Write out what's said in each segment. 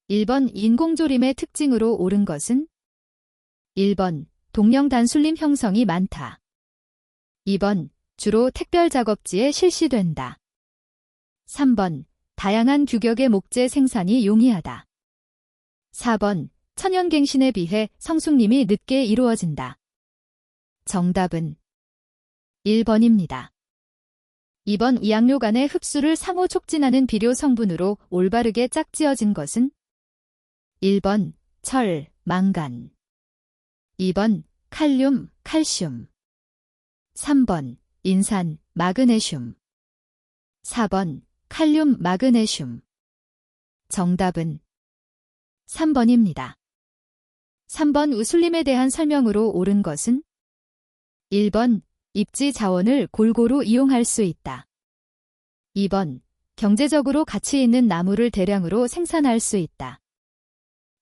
1번 인공조림의 특징으로 옳은 것은? 1번 동령 단술림 형성이 많다. 2번 주로 택별 작업지에 실시된다. 3번 다양한 규격의 목재 생산이 용이하다. 4번 천연갱신에 비해 성숙림이 늦게 이루어진다. 정답은 1번입니다. 2번 이양료 간의 흡수를 상호 촉진하는 비료 성분으로 올바르게 짝지어진 것은? 1번 철, 망간. 2번 칼륨, 칼슘. 3번 인산, 마그네슘. 4번 칼륨, 마그네슘. 정답은 3번입니다. 3번 우슬림에 대한 설명으로 옳은 것은? 1번 입지 자원을 골고루 이용할 수 있다. 2번 경제적으로 가치 있는 나무를 대량으로 생산할 수 있다.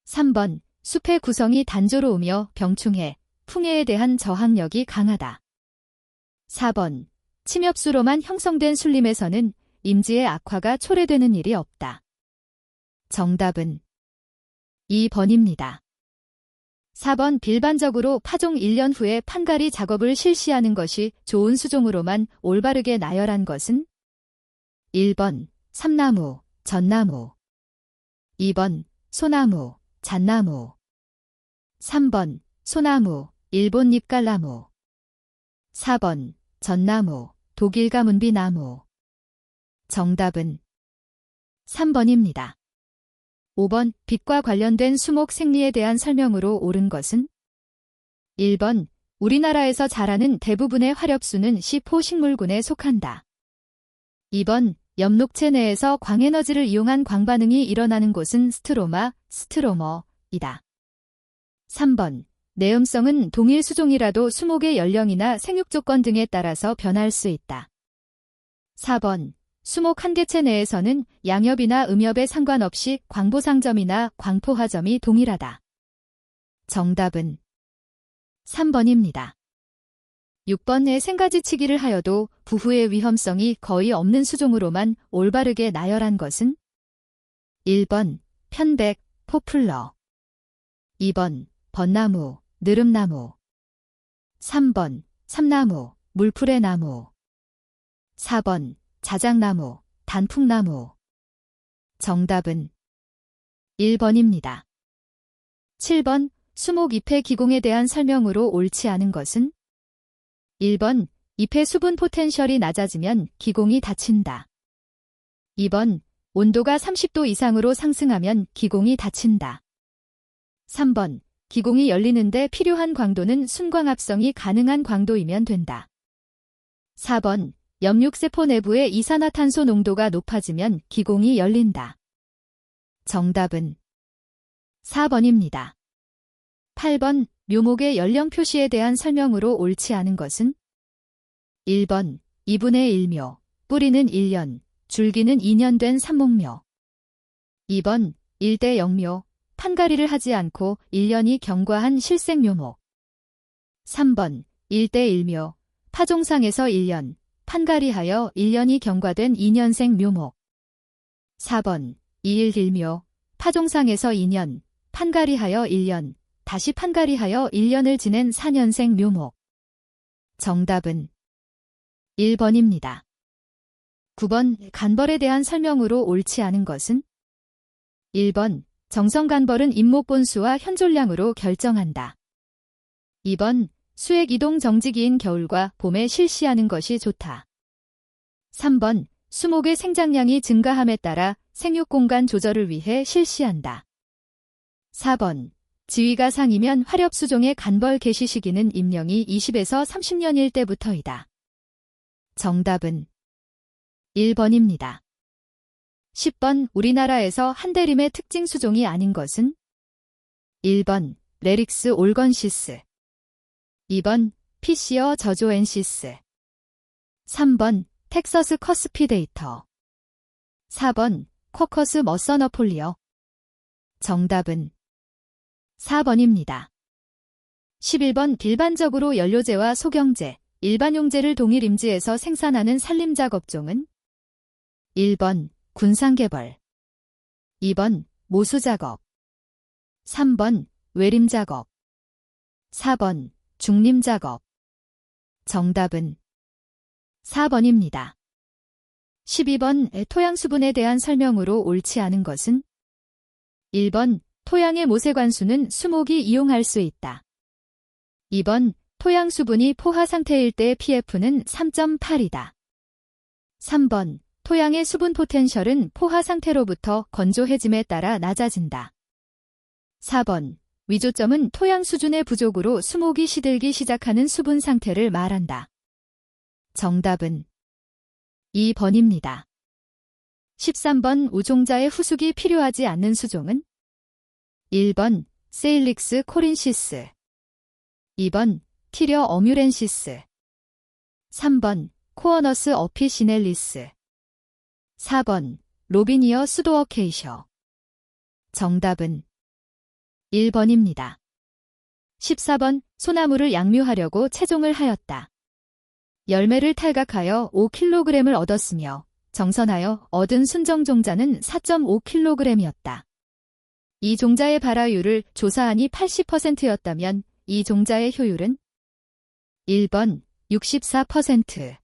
3번 숲의 구성이 단조로우며 병충해, 풍해에 대한 저항력이 강하다. 4번 침엽수로만 형성된 술림에서는 임지의 악화가 초래되는 일이 없다. 정답은 2번입니다. 4번 일반적으로 파종 1년 후에 판가리 작업을 실시하는 것이 좋은 수종으로만 올바르게 나열한 것은? 1번 삼나무, 전나무. 2번 소나무, 잣나무. 3번 소나무, 일본 잎갈나무. 4번 전나무, 독일 가문비나무. 정답은 3번입니다. 5번 빛과 관련된 수목 생리에 대한 설명으로 옳은 것은? 1번 우리나라에서 자라는 대부분의 화렵수는 시포식물군에 속한다. 2번 엽록체 내에서 광에너지를 이용한 광반응이 일어나는 곳은 스트로마, 스트로머이다. 3번 내음성은 동일 수종이라도 수목의 연령이나 생육 조건 등에 따라서 변할 수 있다. 4번 수목 한 개체 내에서는 양엽이나 음엽에 상관없이 광보상점이나 광포화점이 동일하다. 정답은 3번입니다. 6번의 생가지치기를 하여도 부후의 위험성이 거의 없는 수종으로만 올바르게 나열한 것은? 1번 편백, 포플러. 2번 벚나무, 느릅나무. 3번 삼나무, 물풀의 나무. 4번 자작나무, 단풍나무. 정답은 1번입니다. 7번 수목 잎의 기공에 대한 설명으로 옳지 않은 것은? 1번 잎의 수분 포텐셜이 낮아지면 기공이 닫힌다. 2번 온도가 30도 이상으로 상승하면 기공이 닫힌다. 3번 기공이 열리는데 필요한 광도는 순광합성이 가능한 광도이면 된다. 4번 엽육세포 내부의 이산화탄소 농도가 높아지면 기공이 열린다. 정답은 4번입니다. 8번 묘목의 연령 표시에 대한 설명으로 옳지 않은 것은? 1번 2분의 1묘, 뿌리는 1년, 줄기는 2년 된 삽목묘. 2번 1대 0묘, 판가리를 하지 않고 1년이 경과한 실생묘목. 3번 1대 1묘, 파종상에서 1년, 판가리하여 1년이 경과된 2년생 묘목. 4번 2일 1묘, 파종상에서 2년, 판가리하여 1년, 다시 판가리하여 1년을 지낸 4년생 묘목. 정답은 1번입니다. 9번 간벌에 대한 설명으로 옳지 않은 것은? 1번 정성간벌은 잎목 본수와 현존량으로 결정한다. 2번 수액 이동 정지기인 겨울과 봄에 실시하는 것이 좋다. 3번 수목의 생장량이 증가함에 따라 생육공간 조절을 위해 실시한다. 4번 지위가 상이면 화렵수종의 간벌 개시 시기는 임령이 20에서 30년일 때부터이다. 정답은 1번입니다. 10번 우리나라에서 한대림의 특징 수종이 아닌 것은? 1번 레릭스 올건시스. 2번 피시어 저조엔시스. 3번 텍서스 커스피데이터. 4번 코커스 머서너폴리어. 정답은 4번입니다. 11번 일반적으로 연료제와 소경제, 일반용제를 동일 임지에서 생산하는 산림작업종은? 1번 군상개벌. 2번 모수 작업. 3번 외림 작업. 4번 중림 작업. 정답은 4번입니다. 12번 토양 수분에 대한 설명으로 옳지 않은 것은 1번 토양의 모세관수는 수목이 이용할 수 있다. 2번 토양 수분이 포화 상태일 때 pF는 3.8이다. 3번 토양의 수분 포텐셜은 포화 상태로부터 건조해짐에 따라 낮아진다. 4번 위조점은 토양 수준의 부족으로 수목이 시들기 시작하는 수분 상태를 말한다. 정답은 2번입니다. 13번 우종자의 후숙이 필요하지 않는 수종은 1번 세일릭스 코린시스, 2번 티려 어뮤렌시스, 3번 코어너스 어피시넬리스, 4번 로비니어 수도어케이셔. 정답은 1번입니다. 14번 소나무를 양묘하려고 채종을 하였다. 열매를 탈각하여 5kg을 얻었으며 정선하여 얻은 순정종자는 4.5kg이었다. 이 종자의 발화율을 조사하니 80%였다면 이 종자의 효율은 1번 64%,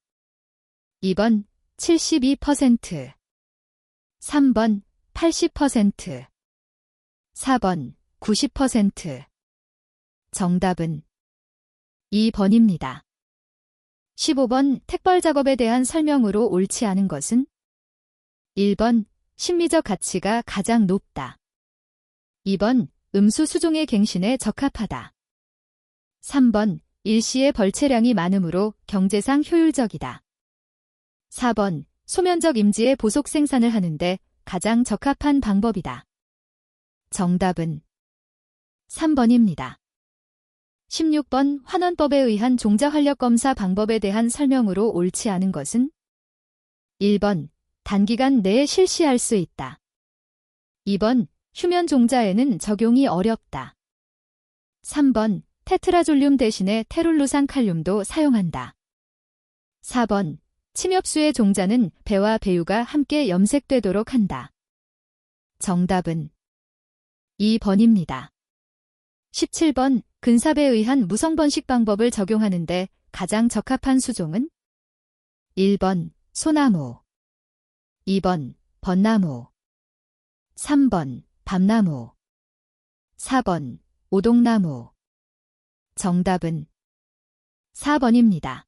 2번 72%, 3번 80%, 4번 90%. 정답은 2번입니다. 15번 택벌 작업에 대한 설명으로 옳지 않은 것은 1번 심리적 가치가 가장 높다. 2번 음수 수종의 갱신에 적합하다. 3번 일시의 벌채량이 많으므로 경제상 효율적이다. 4번 소면적 임지의 보속 생산을 하는데 가장 적합한 방법이다. 정답은 3번입니다. 16번 환원법에 의한 종자 활력 검사 방법에 대한 설명으로 옳지 않은 것은 1번 단기간 내에 실시할 수 있다. 2번 휴면 종자에는 적용이 어렵다. 3번 테트라졸륨 대신에 테룰루산 칼륨도 사용한다. 4번 침엽수의 종자는 배와 배유가 함께 염색되도록 한다. 정답은 2번입니다. 17번 근삽에 의한 무성번식 방법을 적용하는데 가장 적합한 수종은 1번 소나무, 2번 벚나무, 3번 밤나무, 4번 오동나무. 정답은 4번입니다.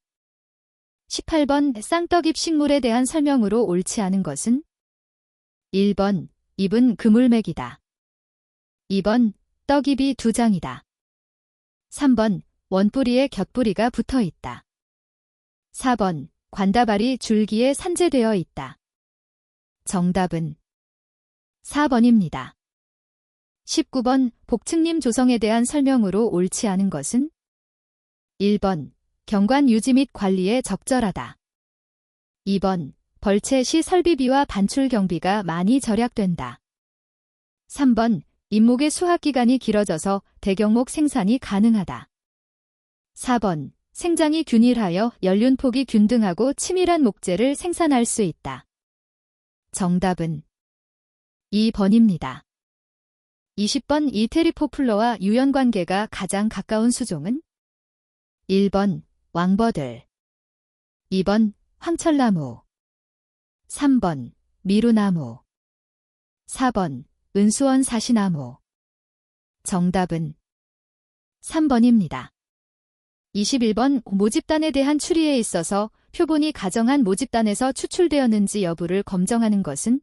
18번 쌍떡잎 식물에 대한 설명으로 옳지 않은 것은 1번 잎은 그물맥이다. 2번 떡잎이 2장이다. 3번 원뿌리에 곁뿌리가 붙어 있다. 4번 관다발이 줄기에 산재되어 있다. 정답은 4번입니다. 19번 복층림 조성에 대한 설명으로 옳지 않은 것은 1번 경관 유지 및 관리에 적절하다. 2번 벌채 시 설비비와 반출 경비가 많이 절약된다. 3번 잎목의 수확기간이 길어져서 대경목 생산이 가능하다. 4번 생장이 균일하여 연륜폭이 균등하고 치밀한 목재를 생산할 수 있다. 정답은 2번입니다. 20번 이테리포플러와 유연관계가 가장 가까운 수종은 1번 왕버들, 2번 황철나무, 3번 미루나무, 4번 은수원 사시나무. 정답은 3번입니다. 21번 모집단에 대한 추리에 있어서 표본이 가정한 모집단에서 추출되었는지 여부를 검정하는 것은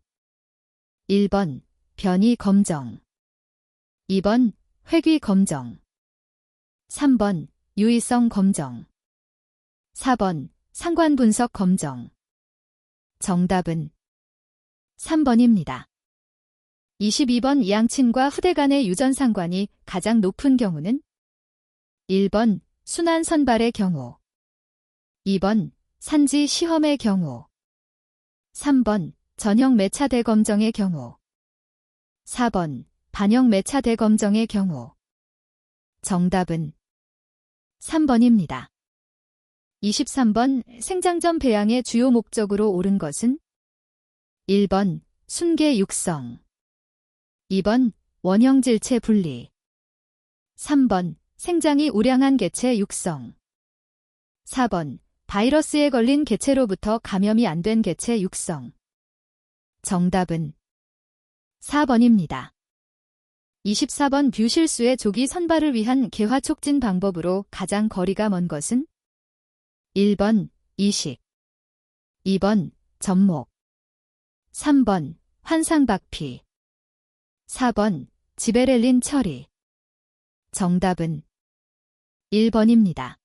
1번 변이 검정, 2번 회귀 검정, 3번 유의성 검정, 4번 상관 분석 검정. 정답은 3번입니다. 22번 양친과 후대 간의 유전 상관이 가장 높은 경우는 1번 순환 선발의 경우, 2번 산지 시험의 경우, 3번 전형 매차 대검정의 경우, 4번 반영 매차 대검정의 경우. 정답은 3번입니다. 23번 생장점 배양의 주요 목적으로 옳은 것은 1번 순계 육성, 2번 원형질체 분리. 3번 생장이 우량한 개체 육성. 4번 바이러스에 걸린 개체로부터 감염이 안 된 개체 육성. 정답은 4번입니다. 24번 뷰실수의 조기 선발을 위한 개화 촉진 방법으로 가장 거리가 먼 것은 1번 이식, 2번 접목, 3번 환상박피, 4번 지베렐린 처리. 정답은 1번입니다.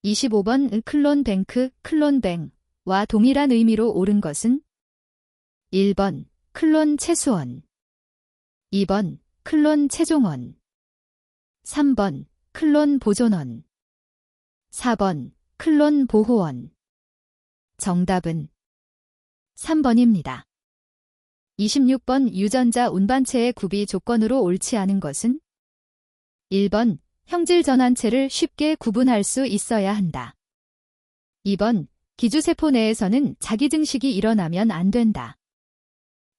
25번 클론뱅크, 클론뱅와 동일한 의미로 옳은 것은 1번 클론 최수원, 2번 클론 최종원, 3번 클론 보존원, 4번 클론 보호원. 정답은 3번입니다. 26번 유전자 운반체의 구비 조건으로 옳지 않은 것은 1번 형질 전환체를 쉽게 구분할 수 있어야 한다. 2번 기주세포 내에서는 자기 증식이 일어나면 안 된다.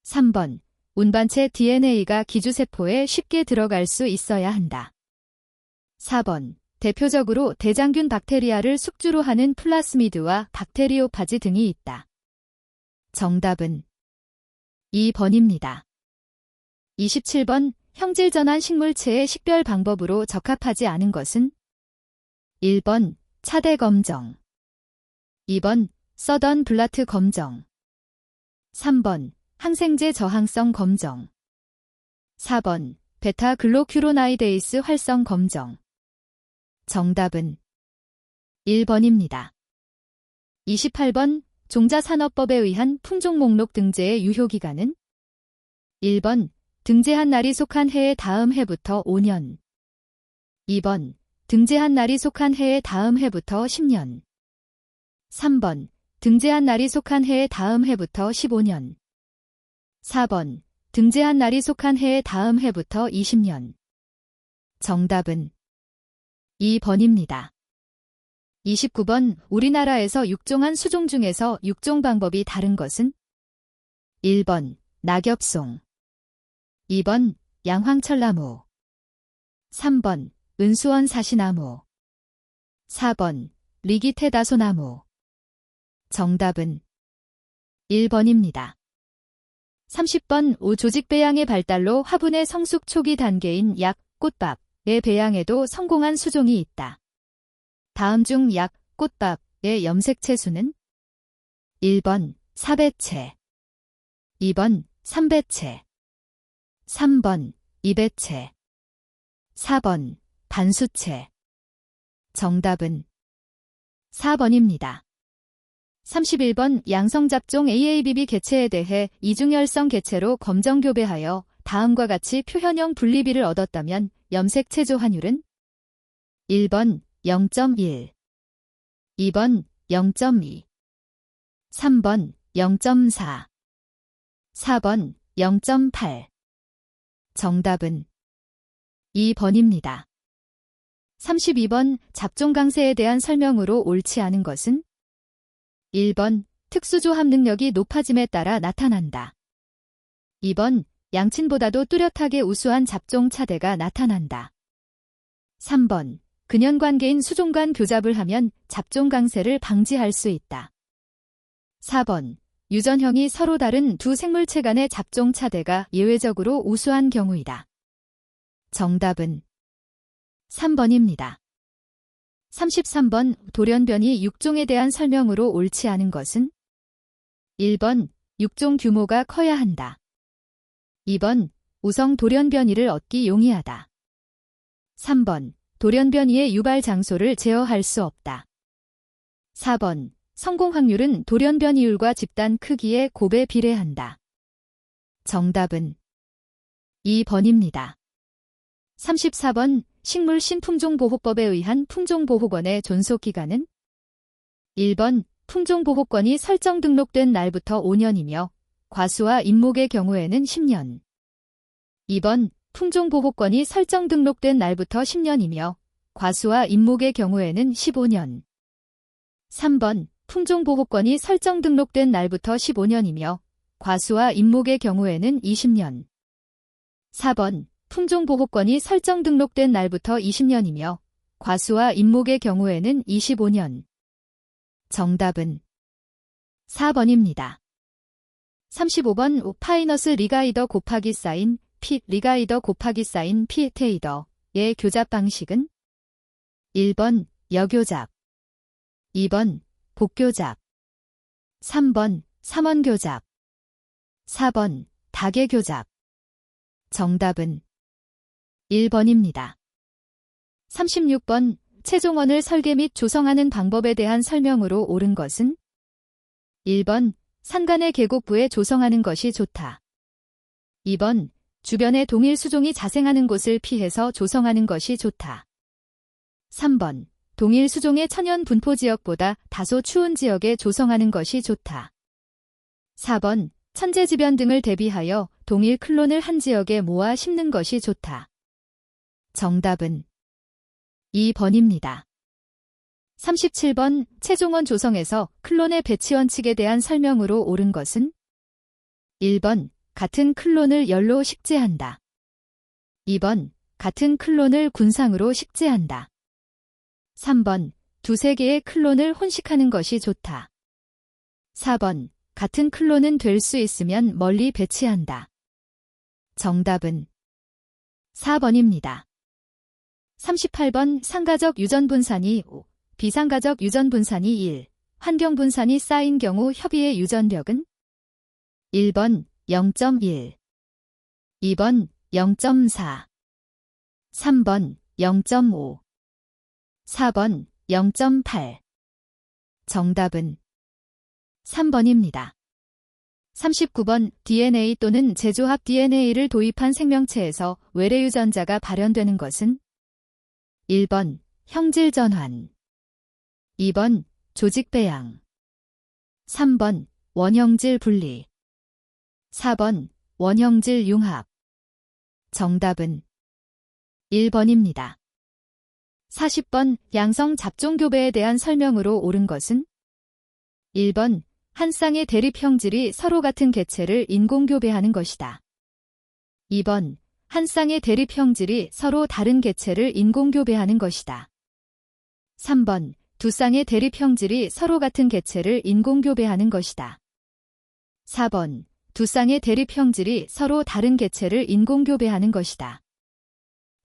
3번 운반체 DNA가 기주세포에 쉽게 들어갈 수 있어야 한다. 4번 대표적으로 대장균 박테리아를 숙주로 하는 플라스미드와 박테리오파지 등이 있다. 정답은 2번입니다. 27번 형질전환 식물체의 식별 방법으로 적합하지 않은 것은 1번 차대 검정, 2번 서던 블라트 검정, 3번 항생제 저항성 검정, 4번 베타글로큐로나이데이스 활성 검정. 정답은 1번입니다. 28번 종자산업법에 의한 품종 목록 등재의 유효기간은 1번 등재한 날이 속한 해의 다음 해부터 5년, 2번 등재한 날이 속한 해의 다음 해부터 10년, 3번 등재한 날이 속한 해의 다음 해부터 15년, 4번 등재한 날이 속한 해의 다음 해부터 20년. 정답은 2번입니다. 29번 우리나라에서 육종한 수종 중에서 육종 방법이 다른 것은 1번 낙엽송, 2번 양황철나무, 3번 은수원 사시나무, 4번 리기테다소나무. 정답은 1번입니다. 30번 우조직배양의 발달로 화분의 성숙 초기 단계인 약, 꽃밥의 배양에도 성공한 수종이 있다. 다음 중 약, 꽃밥의 염색체 수는 1번 4배체, 2번 3배체, 3번 2배체, 4번 반수체. 정답은 4번입니다. 31번 양성잡종 AABB 개체에 대해 이중열성 개체로 검정교배하여 다음과 같이 표현형 분리비를 얻었다면 염색 체조 환율은 1번 0.1, 2번 0.2, 3번 0.4, 4번 0.8. 정답은 2번입니다. 32번 잡종 강세에 대한 설명으로 옳지 않은 것은 1번 특수조합 능력이 높아짐에 따라 나타난다. 2번 양친보다도 뚜렷하게 우수한 잡종 차대가 나타난다. 3번 근연관계인 수종 간 교잡을 하면 잡종 강세를 방지할 수 있다. 4번 유전형이 서로 다른 두 생물체 간의 잡종 차대가 예외적으로 우수한 경우이다. 정답은 3번입니다. 33번 돌연변이 육종에 대한 설명으로 옳지 않은 것은 1번 육종 규모가 커야 한다. 2번 우성 돌연변이를 얻기 용이하다. 3번 돌연변이의 유발 장소를 제어할 수 없다. 4번 성공 확률은 돌연변이율과 집단 크기의 곱에 비례한다. 정답은 2번입니다. 34번 식물 신품종보호법에 의한 품종보호권의 존속기간은 1번 품종보호권이 설정 등록된 날부터 5년이며 과수와 임목의 경우에는 10년. 2번 품종보호권이 설정 등록된 날부터 10년이며 과수와 임목의 경우에는 15년. 3번 품종보호권이 설정 등록된 날부터 15년이며 과수와 임목의 경우에는 20년. 4번 품종보호권이 설정 등록된 날부터 20년이며 과수와 임목의 경우에는 25년. 정답은 4번입니다. 35번 파이너스 리가이더 곱하기 사인 피 리가이더 곱하기 사인 피 테이더의 교잡 방식은 1번 여교잡, 2번 복교잡, 3번 삼원교잡, 4번 다계교잡. 정답은 1번입니다. 36번 최종원을 설계 및 조성하는 방법에 대한 설명으로 옳은 것은 1번 산간의 계곡부에 조성하는 것이 좋다. 2번 주변에 동일 수종이 자생하는 곳을 피해서 조성하는 것이 좋다. 3번 동일 수종의 천연 분포 지역보다 다소 추운 지역에 조성하는 것이 좋다. 4번 천재지변 등을 대비하여 동일 클론을 한 지역에 모아 심는 것이 좋다. 정답은 2번입니다. 37번 최종원 조성에서 클론의 배치 원칙에 대한 설명으로 옳은 것은 1번 같은 클론을 열로 식재한다. 2번 같은 클론을 군상으로 식재한다. 3번 두세 개의 클론을 혼식하는 것이 좋다. 4번 같은 클론은 될 수 있으면 멀리 배치한다. 정답은 4번입니다. 38번 상가적 유전분산이 5, 비상가적 유전분산이 1, 환경분산이 쌓인 경우 협의의 유전력은 1번 0.1, 2번 0.4, 3번 0.5, 4번 0.8. 정답은 3번입니다. 39번 DNA 또는 재조합 DNA를 도입한 생명체에서 외래 유전자가 발현되는 것은 1번 형질 전환, 2번 조직 배양, 3번 원형질 분리, 4번 원형질 융합. 정답은 1번입니다. 40번 양성 잡종 교배에 대한 설명으로 옳은 것은 1번 한 쌍의 대립 형질이 서로 같은 개체를 인공 교배하는 것이다. 2번 한 쌍의 대립 형질이 서로 다른 개체를 인공 교배하는 것이다. 3번 두 쌍의 대립 형질이 서로 같은 개체를 인공 교배하는 것이다. 4번 두 쌍의 대립 형질이 서로 다른 개체를 인공 교배하는 것이다.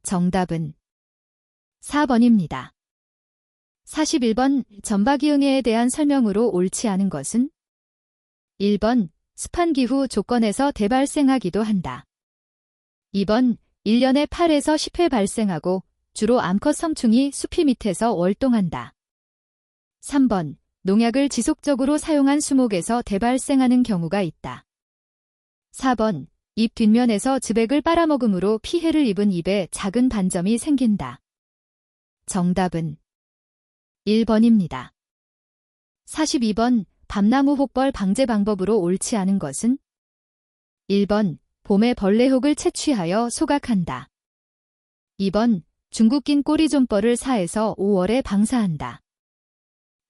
정답은 4번입니다. 41번 전박이응애에 대한 설명으로 옳지 않은 것은 1번 습한 기후 조건에서 대발생하기도 한다. 2번 1년에 8에서 10회 발생하고 주로 암컷 성충이 수피 밑에서 월동한다. 3번 농약을 지속적으로 사용한 수목에서 대발생하는 경우가 있다. 4번 잎 뒷면에서 즙액을 빨아먹음으로 피해를 입은 잎에 작은 반점이 생긴다. 정답은 1번입니다. 42번 밤나무 혹벌 방제 방법으로 옳지 않은 것은 1번 봄에 벌레혹을 채취하여 소각한다. 2번 중국긴 꼬리존벌을 4에서 5월에 방사한다.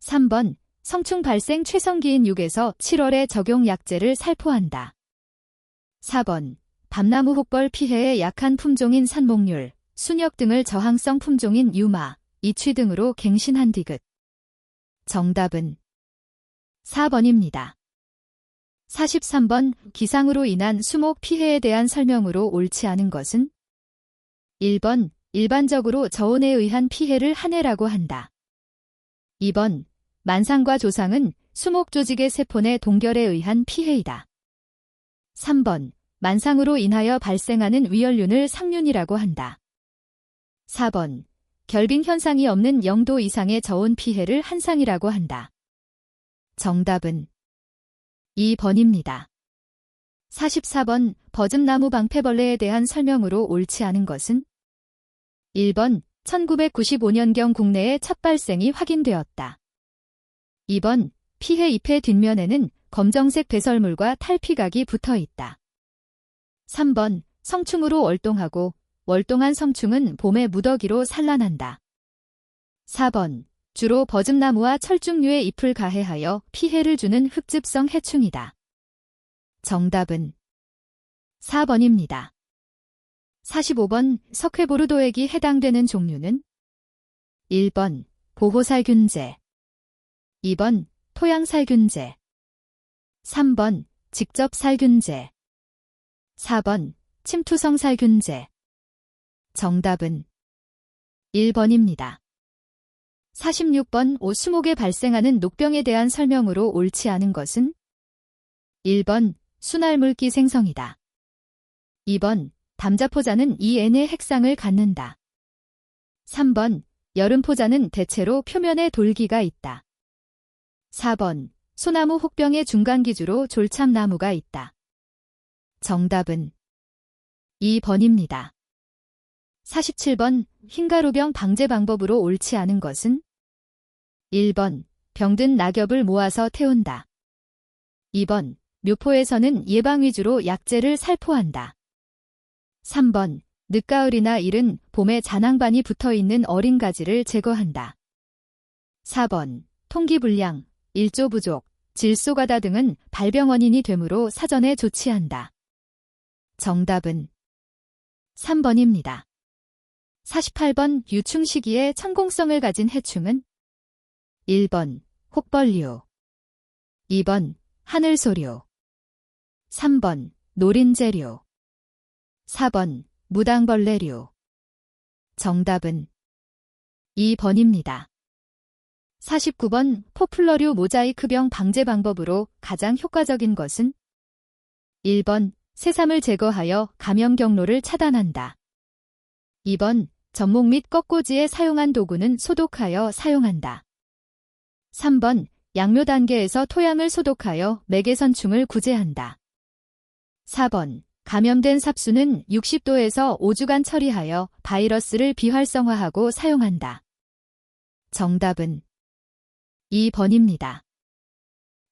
3번 성충 발생 최성기인 6에서 7월에 적용 약제를 살포한다. 4번 밤나무 혹벌 피해에 약한 품종인 산목률, 순역 등을 저항성 품종인 유마, 이취 등으로 갱신한 디귿. 정답은 4번입니다. 43번 기상으로 인한 수목 피해에 대한 설명으로 옳지 않은 것은 1번 일반적으로 저온에 의한 피해를 한해라고 한다. 2번 만상과 조상은 수목 조직의 세포 내 동결에 의한 피해이다. 3번 만상으로 인하여 발생하는 위열륜을 상륜이라고 한다. 4번 결빙 현상이 없는 0도 이상의 저온 피해를 한상이라고 한다. 정답은 2번입니다. 44번 버즘나무 방패벌레에 대한 설명으로 옳지 않은 것은 1번 1995년경 국내에 첫 발생이 확인되었다. 2번 피해 잎의 뒷면에는 검정색 배설물과 탈피각이 붙어 있다. 3번 성충으로 월동하고 월동한 성충은 봄에 무더기로 산란한다. 4번 주로 버즘나무와 철쭉류의 잎을 가해하여 피해를 주는 흑즙성 해충이다. 정답은 4번입니다. 45번 석회보르도액이 해당되는 종류는 1번 보호살균제, 2번 토양살균제, 3번 직접살균제, 4번 침투성살균제. 정답은 1번입니다. 46번 오수목에 발생하는 녹병에 대한 설명으로 옳지 않은 것은 1번 순알물기 생성이다. 2번 담자포자는 이 N의 핵상을 갖는다. 3번 여름포자는 대체로 표면에 돌기가 있다. 4번 소나무 혹병의 중간기주로 졸참나무가 있다. 정답은 2번입니다. 47번 흰가루병 방제 방법으로 옳지 않은 것은 1번 병든 낙엽을 모아서 태운다. 2번 묘포에서는 예방 위주로 약재를 살포한다. 3번 늦가을이나 이른 봄에 잔황반이 붙어있는 어린 가지를 제거한다. 4번 통기불량, 일조 부족, 질소가다 등은 발병 원인이 되므로 사전에 조치한다. 정답은 3번입니다. 48번 유충 시기에 천공성을 가진 해충은 1번 혹벌류, 2번 하늘소류, 3번 노린재류, 4번 무당벌레류. 정답은 2번입니다. 49번 포플러류 모자이크병 방제 방법으로 가장 효과적인 것은 1번 새삼을 제거하여 감염 경로를 차단한다. 2번 접목 및 꺾꽂이에 사용한 도구는 소독하여 사용한다. 3번 양묘 단계에서 토양을 소독하여 매개선충을 구제한다. 4번 감염된 삽수는 60도에서 5주간 처리하여 바이러스를 비활성화하고 사용한다. 정답은 2번입니다.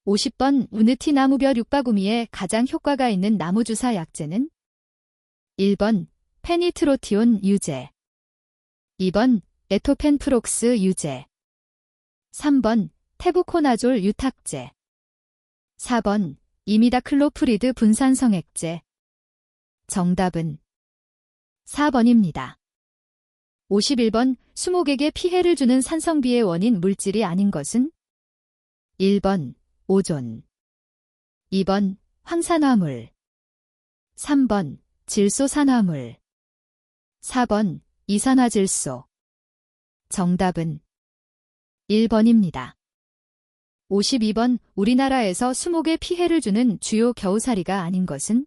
50번 우느티 나무벼 육바구미에 가장 효과가 있는 나무주사 약재는 1번 페니트로티온 유제, 2번 에토펜프록스 유제, 3번 테부코나졸 유탁제, 4번 이미다클로프리드 분산성액제. 정답은 4번입니다. 51번 수목에게 피해를 주는 산성비의 원인 물질이 아닌 것은 1번 오존, 2번 황산화물, 3번 질소산화물, 4번 이산화질소. 정답은 1번입니다. 52번 우리나라에서 수목에 피해를 주는 주요 겨우살이가 아닌 것은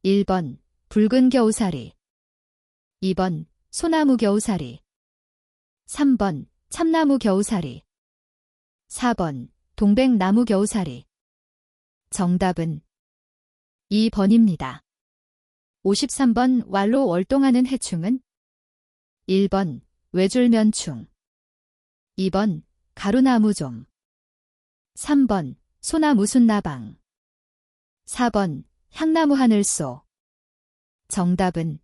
1번 붉은 겨우살이, 2번 소나무 겨우살이, 3번 참나무 겨우살이, 4번 동백나무 겨우살이. 정답은 2번입니다. 53번 왈로 월동하는 해충은 1번 외줄면충, 2번 가루나무종, 3번 소나무순나방, 4번 향나무 하늘소. 정답은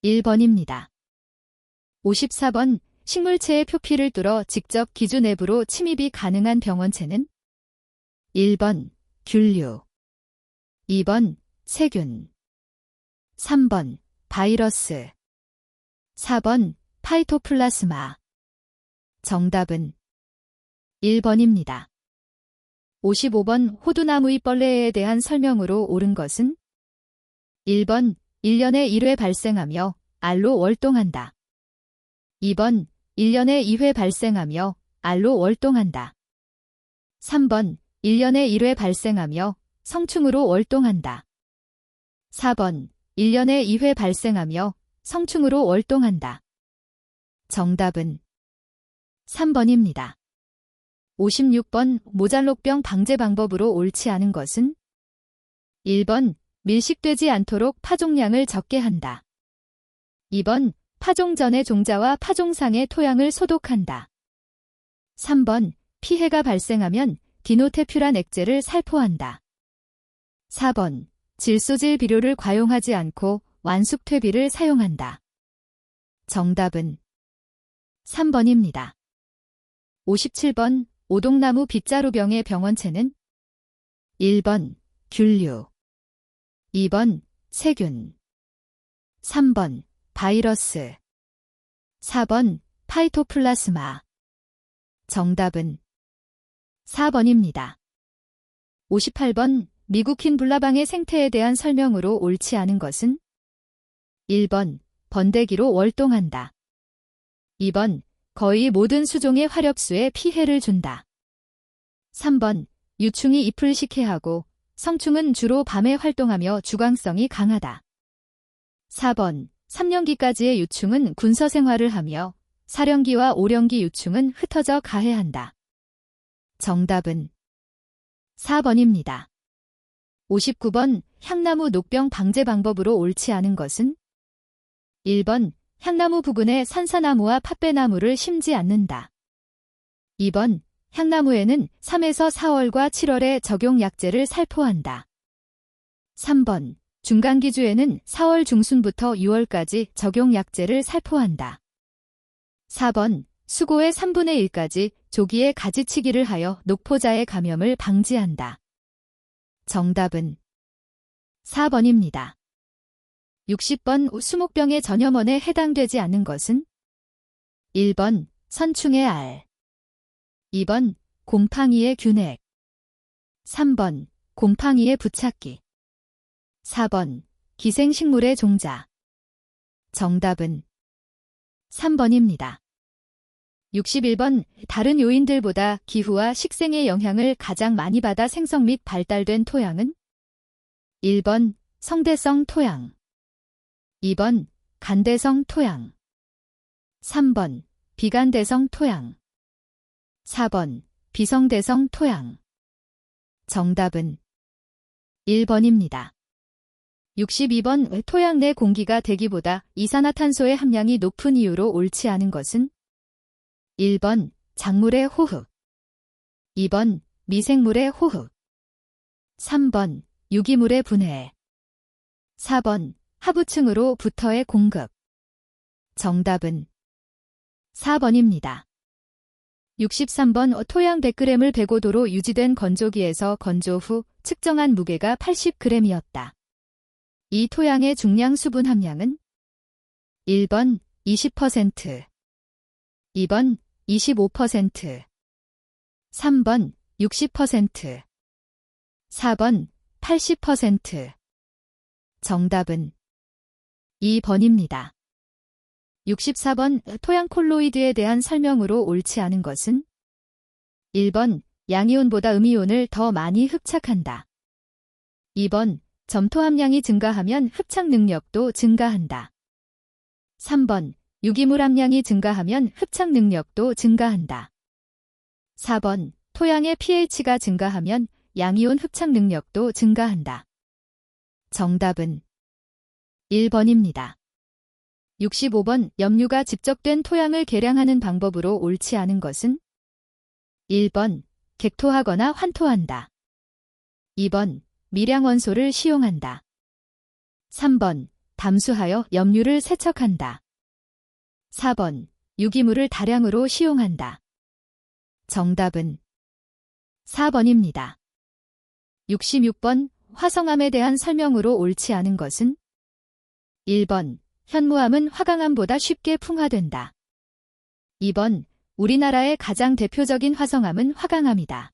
1번입니다. 54번 식물체의 표피를 뚫어 직접 기주 내부로 침입이 가능한 병원체는 1번 균류, 2번 세균, 3번 바이러스, 4번 파이토플라스마. 정답은 1번입니다. 55번 호두나무잎 벌레에 대한 설명으로 옳은 것은 1번 1년에 1회 발생하며 알로 월동한다. 2번 1년에 2회 발생하며 알로 월동한다. 3번 1년에 1회 발생하며 성충으로 월동한다. 4번 1년에 2회 발생하며 성충으로 월동한다. 정답은 3번입니다. 56번 모잘록병 방제 방법으로 옳지 않은 것은 1번 밀식되지 않도록 파종량을 적게 한다. 2번 파종 전에 종자와 파종상의 토양을 소독한다. 3번 피해가 발생하면 디노테퓨란 액제를 살포한다. 4번 질소질 비료를 과용하지 않고 완숙퇴비를 사용한다. 정답은 3번입니다. 57번 오동나무 빗자루병의 병원체는 1번 균류, 2번 세균, 3번 바이러스. 4번 파이토플라스마. 정답은 4번입니다. 58번 미국 흰 불나방의 생태에 대한 설명으로 옳지 않은 것은 1번 번데기로 월동한다. 2번 거의 모든 수종의 화렵수에 피해를 준다. 3번 유충이 잎을 식해하고 성충은 주로 밤에 활동하며 주광성이 강하다. 4번 3년기까지의 유충은 군서 생활을 하며 사령기와 오령기 유충은 흩어져 가해한다. 정답은 4번입니다. 59번 향나무 녹병 방제 방법으로 옳지 않은 것은 1번 향나무 부근에 산사나무와 팥배나무를 심지 않는다. 2번 향나무에는 3에서 4월과 7월에 적용약제를 살포한다. 3번 중간기주에는 4월 중순부터 6월까지 적용약제를 살포한다. 4번 수고의 3분의 1까지 조기에 가지치기를 하여 녹포자의 감염을 방지한다. 정답은 4번입니다. 60번 수목병의 전염원에 해당되지 않는 것은 1번 선충의 알, 2번 곰팡이의 균핵, 3번 곰팡이의 부착기, 4번 기생식물의 종자. 정답은 3번입니다. 61번 다른 요인들보다 기후와 식생의 영향을 가장 많이 받아 생성 및 발달된 토양은 1번 성대성 토양, 2번 간대성 토양, 3번 비간대성 토양, 4번 비성대성 토양. 정답은 1번입니다. 62번 토양 내 공기가 대기보다 이산화탄소의 함량이 높은 이유로 옳지 않은 것은 1번 작물의 호흡, 2번 미생물의 호흡, 3번 유기물의 분해, 4번 하부층으로부터의 공급. 정답은 4번입니다. 63번 토양 100g을 105도로 유지된 건조기에서 건조 후 측정한 무게가 80g이었다. 이 토양의 중량 수분 함량은 1번 20%, 2번 25%, 3번 60%, 4번 80%. 정답은 2번입니다. 64번 토양 콜로이드에 대한 설명으로 옳지 않은 것은 1번 양이온보다 음이온을 더 많이 흡착한다. 2번 점토 함량이 증가하면 흡착 능력도 증가한다. 3번 유기물 함량이 증가하면 흡착 능력도 증가한다. 4번 토양의 pH가 증가하면 양이온 흡착 능력도 증가한다. 정답은 1번입니다. 65번 염류가 집적된 토양을 개량하는 방법으로 옳지 않은 것은 1번 객토하거나 환토한다. 2번 미량원소를 시용한다. 3번 담수하여 염류를 세척한다. 4번 유기물을 다량으로 시용한다. 정답은 4번입니다. 66번 화성암에 대한 설명으로 옳지 않은 것은 1번 현무암은 화강암보다 쉽게 풍화된다. 2번 우리나라의 가장 대표적인 화성암은 화강암이다.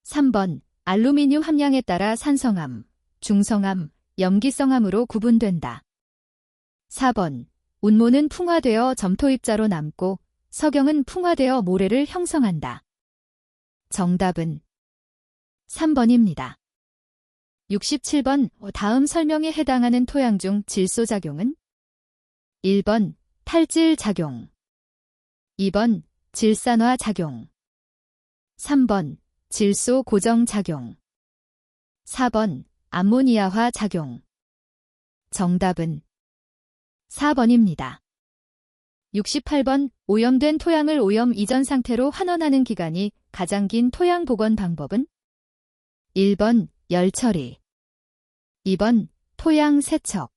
3번 알루미늄 함량에 따라 산성암, 중성암, 염기성암으로 구분된다. 4번 운모는 풍화되어 점토입자로 남고 석영은 풍화되어 모래를 형성한다. 정답은 3번입니다. 67번 다음 설명에 해당하는 토양 중 질소작용은 1번 탈질작용, 2번 질산화작용, 3번 질소고정작용, 4번 암모니아화작용. 정답은 4번입니다. 68번 오염된 토양을 오염 이전 상태로 환원하는 기간이 가장 긴 토양 복원 방법은 1번 열처리, 2번 토양 세척,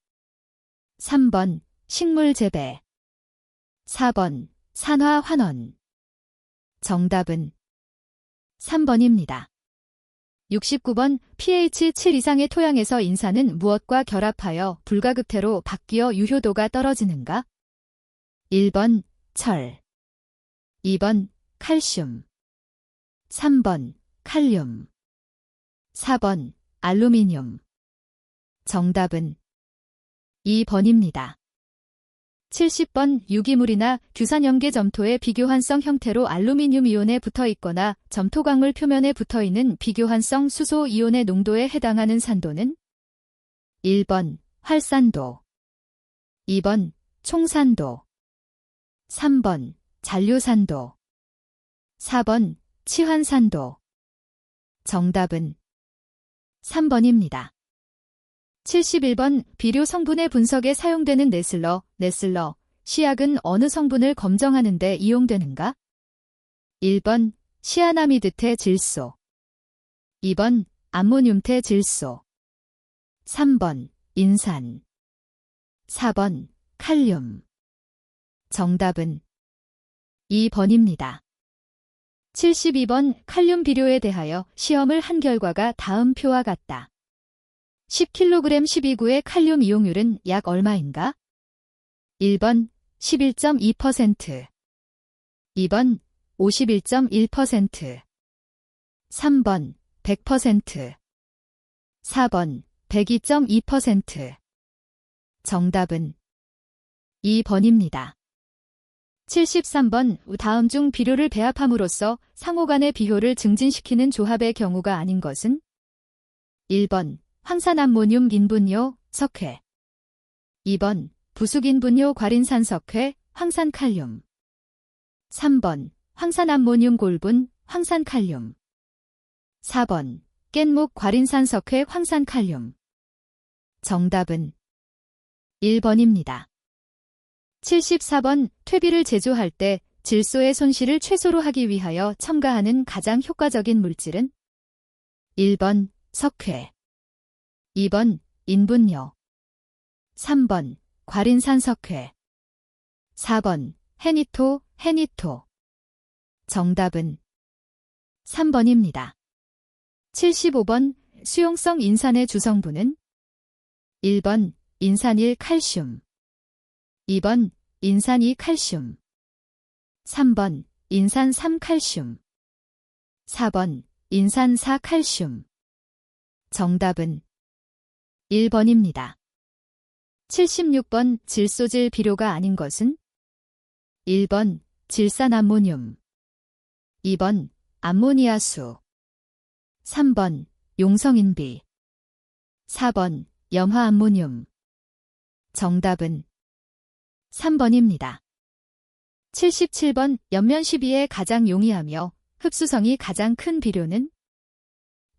3번 식물 재배, 4번 산화 환원. 정답은 3번입니다. 69번 pH 7 이상의 토양에서 인산은 무엇과 결합하여 불가극태로 바뀌어 유효도가 떨어지는가? 1번 철, 2번 칼슘, 3번 칼륨, 4번 알루미늄. 정답은 2번입니다. 70번 유기물이나 규산염계 점토의 비교환성 형태로 알루미늄 이온에 붙어 있거나 점토광물 표면에 붙어 있는 비교환성 수소 이온의 농도에 해당하는 산도는 1번 활산도, 2번 총산도, 3번 잔류산도, 4번 치환산도. 정답은 3번입니다. 71번 비료 성분의 분석에 사용되는 네슬러, 시약은 어느 성분을 검정하는 데 이용되는가? 1번 시아나미드태 질소, 2번 암모늄태 질소, 3번 인산, 4번 칼륨. 정답은 2번입니다. 72번 칼륨 비료에 대하여 시험을 한 결과가 다음 표와 같다. 10kg 12구의 칼륨 이용률은 약 얼마인가? 1번 11.2%, 2번 51.1%, 3번 100%, 4번 102.2%. 정답은 2번입니다. 73번 다음 중 비료를 배합함으로써 상호 간의 비효를 증진시키는 조합의 경우가 아닌 것은? 1번 황산암모늄 인분요 석회, 2번 부숙인분요 과린산석회 황산칼륨, 3번 황산암모늄 골분 황산칼륨, 4번 깻목 과린산석회 황산칼륨. 정답은 1번입니다. 74번 퇴비를 제조할 때 질소의 손실을 최소로 하기 위하여 첨가하는 가장 효과적인 물질은? 1번 석회, 2번 인분요, 3번 과린산석회, 4번 헤니토. 정답은 3번입니다. 75번 수용성 인산의 주성분은? 1번 인산일 칼슘, 2번 인산 2 칼슘, 3번 인산 3 칼슘, 4번 인산 4 칼슘. 정답은 1번입니다. 76번 질소질 비료가 아닌 것은? 1번 질산암모늄, 2번 암모니아수, 3번 용성인비, 4번 염화암모늄. 정답은 3번입니다. 77번 옆면 시비에 가장 용이하며 흡수성이 가장 큰 비료는?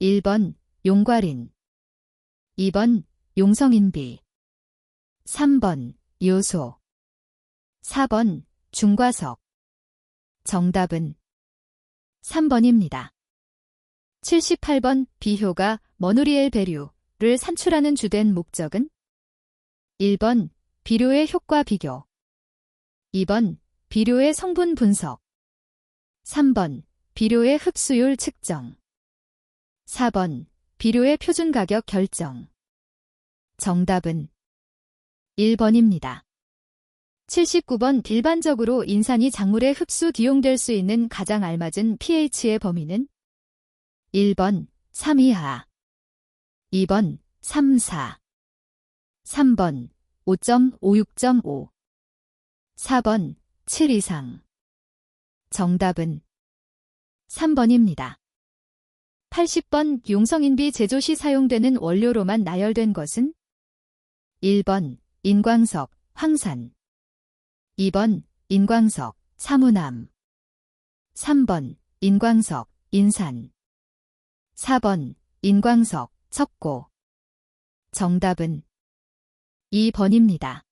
1번 용과린, 2번 용성인비, 3번 요소, 4번 중과석. 정답은 3번입니다. 78번 비효가 머누리엘 배류를 산출하는 주된 목적은? 1번 비료의 효과 비교, 2번 비료의 성분 분석, 3번 비료의 흡수율 측정, 4번 비료의 표준 가격 결정. 정답은 1번입니다. 79번 일반적으로 인산이 작물에 흡수 기용될 수 있는 가장 알맞은 pH의 범위는? 1번 3 이하, 2번 3, 4, 3번 5.5, 4번 7 이상. 정답은 3번입니다. 80번 용성인비 제조 시 사용되는 원료로만 나열된 것은? 1번 인광석, 황산, 2번 인광석, 사무남, 3번 인광석, 인산, 4번 인광석, 석고. 정답은 2번입니다.